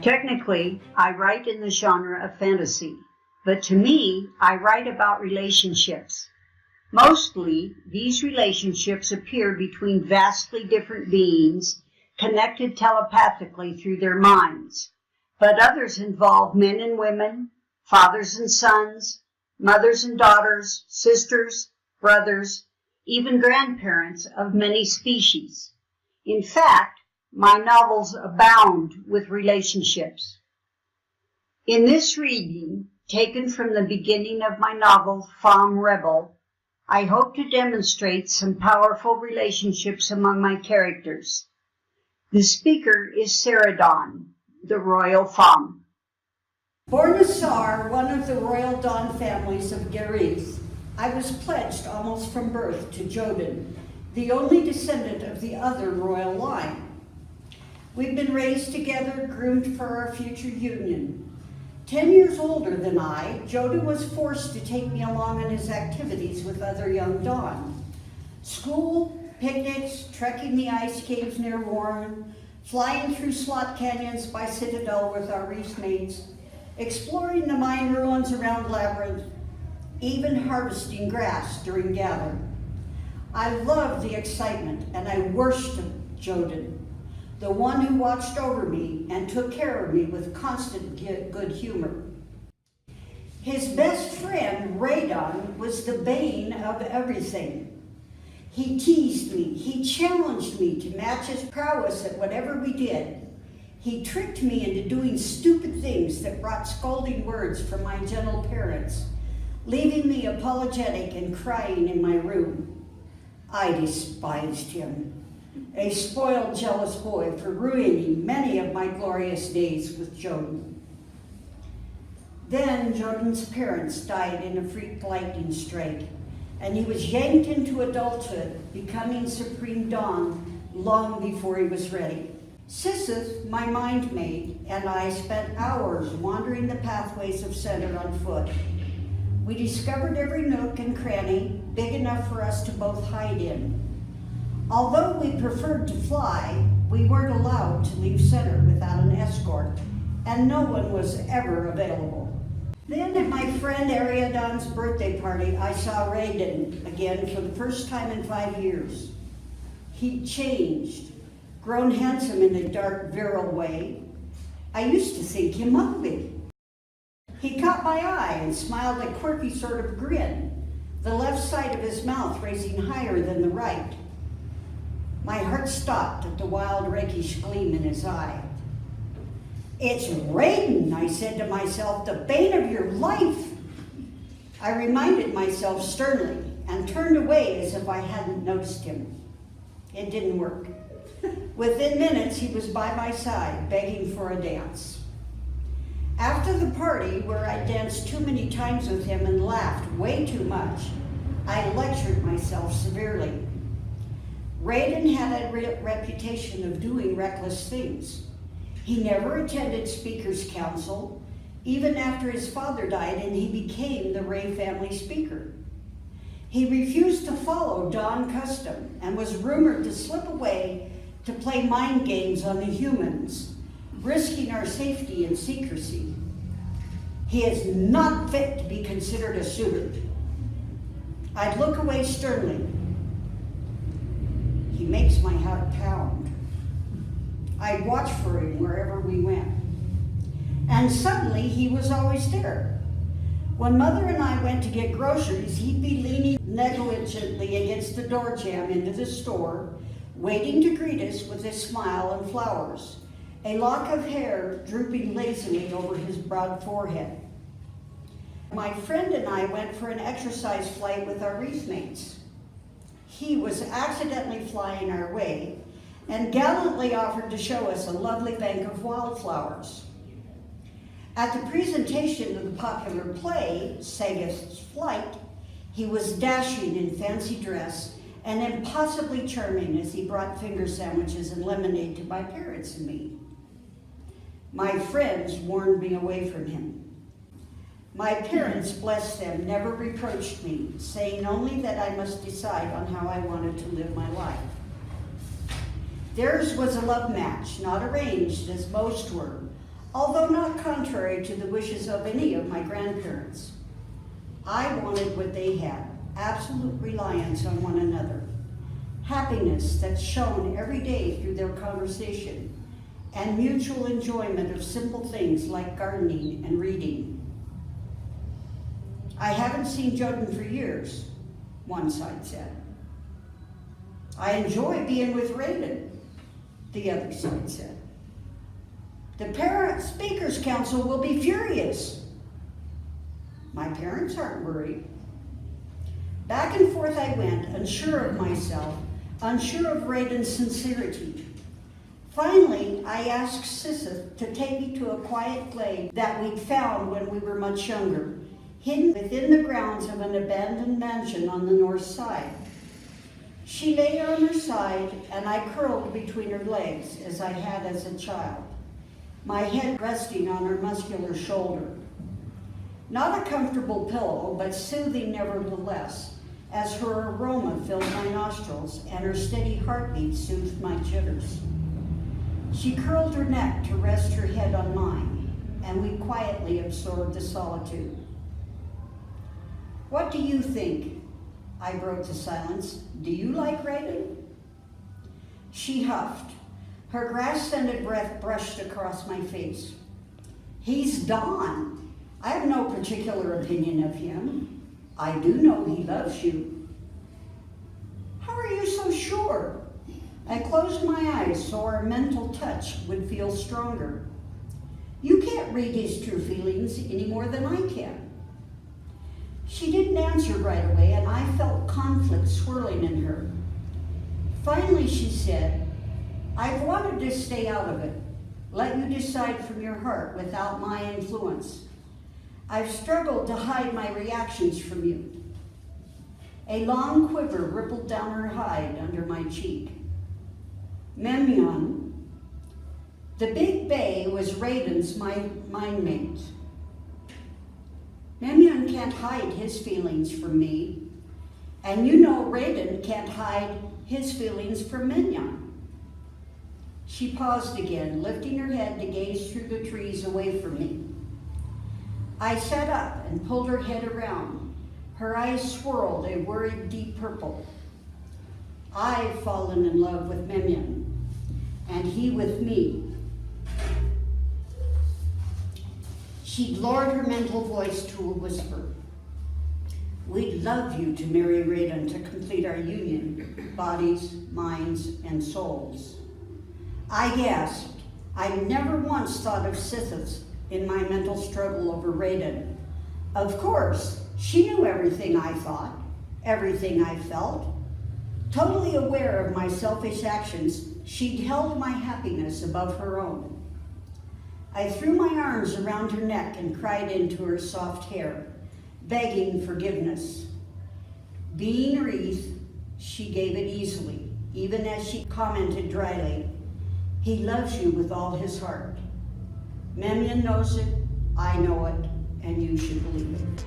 Technically, I write in the genre of fantasy, but to me, I write about relationships. Mostly, these relationships appear between vastly different beings, connected telepathically through their minds. But others involve men and women, fathers and sons, mothers and daughters, sisters, brothers, even grandparents of many species. In fact, my novels abound with relationships. In this reading, taken from the beginning of my novel, Femm Rebel, I hope to demonstrate some powerful relationships among my characters. The speaker is Dawn, the royal Femm. Born a Tsar, one of the royal Don families of Garith, I was pledged almost from birth to Jodin, the only descendant of the other royal line. We've been raised together, groomed for our future union. 10 years older than I, Jodin was forced to take me along on his activities with other young Don. School, picnics, trekking the ice caves near Warren, flying through slot canyons by Citadel with our reef mates, exploring the mine ruins around Labyrinth, even harvesting grass during gather. I loved the excitement and I worshipped Jodin, the one who watched over me and took care of me with constant good humor. His best friend, Radon, was the bane of everything. He teased me, he challenged me to match his prowess at whatever we did. He tricked me into doing stupid things that brought scolding words from my gentle parents, leaving me apologetic and crying in my room. I despised him. A spoiled, jealous boy for ruining many of my glorious days with Jodin. Then Jodin's parents died in a freak lightning strike, and he was yanked into adulthood, becoming Supreme Don long before he was ready. Sisseth, my mind maid, and I spent hours wandering the pathways of Center on foot. We discovered every nook and cranny, big enough for us to both hide in. Although we preferred to fly, we weren't allowed to leave Center without an escort, and no one was ever available. Then at my friend Ariadon's birthday party, I saw Raiden again for the first time in 5 years. He'd changed, grown handsome in a dark, virile way. I used to think him ugly. He caught my eye and smiled a quirky sort of grin, the left side of his mouth raising higher than the right. My heart stopped at the wild, rakish gleam in his eye. "It's Raiden," I said to myself, "the bane of your life." I reminded myself sternly and turned away as if I hadn't noticed him. It didn't work. Within minutes, he was by my side, begging for a dance. After the party, where I danced too many times with him and laughed way too much, I lectured myself severely. Raiden had a reputation of doing reckless things. He never attended Speaker's Council, even after his father died and he became the Ray family speaker. He refused to follow Don custom and was rumored to slip away to play mind games on the humans, risking our safety and secrecy. He is not fit to be considered a suitor. I'd look away sternly. He makes my heart pound. I'd watch for him wherever we went. And suddenly, he was always there. When Mother and I went to get groceries, he'd be leaning negligently against the door jamb into the store, waiting to greet us with a smile and flowers, a lock of hair drooping lazily over his broad forehead. My friend and I went for an exercise flight with our reef mates. He was accidentally flying our way and gallantly offered to show us a lovely bank of wildflowers. At the presentation of the popular play, Sagat's Flight, he was dashing in fancy dress and impossibly charming as he brought finger sandwiches and lemonade to my parents and me. My friends warned me away from him. My parents, bless them, never reproached me, saying only that I must decide on how I wanted to live my life. Theirs was a love match, not arranged as most were. although not contrary to the wishes of any of my grandparents. I wanted what they had, absolute reliance on one another, happiness that's shown every day through their conversation, and mutual enjoyment of simple things like gardening and reading. I haven't seen Jodin for years, one side said. I enjoy being with Raiden, the other side said. The Parent Speakers Council will be furious. My parents aren't worried. Back and forth I went, unsure of myself, unsure of Raiden's sincerity. Finally, I asked Sisseth to take me to a quiet glade that we'd found when we were much younger, hidden within the grounds of an abandoned mansion on the north side. She lay on her side, and I curled between her legs as I had as a child, my head resting on her muscular shoulder. Not a comfortable pillow, but soothing nevertheless, as her aroma filled my nostrils and her steady heartbeat soothed my jitters. She curled her neck to rest her head on mine, and we quietly absorbed the solitude. What do you think? I broke the silence. Do you like Raiden? She huffed. Her grass-scented breath brushed across my face. He's Don. I have no particular opinion of him. I do know he loves you. How are you so sure? I closed my eyes so our mental touch would feel stronger. You can't read his true feelings any more than I can. She didn't answer right away, and I felt conflict swirling in her. Finally, she said, I've wanted to stay out of it, let you decide from your heart without my influence. I've struggled to hide my reactions from you. A long quiver rippled down her hide under my cheek. Memyon, the big bay was Raiden's mind mate. Memyon can't hide his feelings from me, and you know Raiden can't hide his feelings from Memyon. She paused again, lifting her head to gaze through the trees away from me. I sat up and pulled her head around. Her eyes swirled a worried deep purple. I've fallen in love with Memyon, and he with me. She lowered her mental voice to a whisper. We'd love you to marry Raiden to complete our union, bodies, minds, and souls. I gasped. I never once thought of Sisseth in my mental struggle over Raiden. Of course, she knew everything I thought, everything I felt. Totally aware of my selfish actions, she'd held my happiness above her own. I threw my arms around her neck and cried into her soft hair, begging forgiveness. Being Wreath, she gave it easily, even as she commented dryly, he loves you with all his heart. Memyon knows it, I know it, and you should believe it.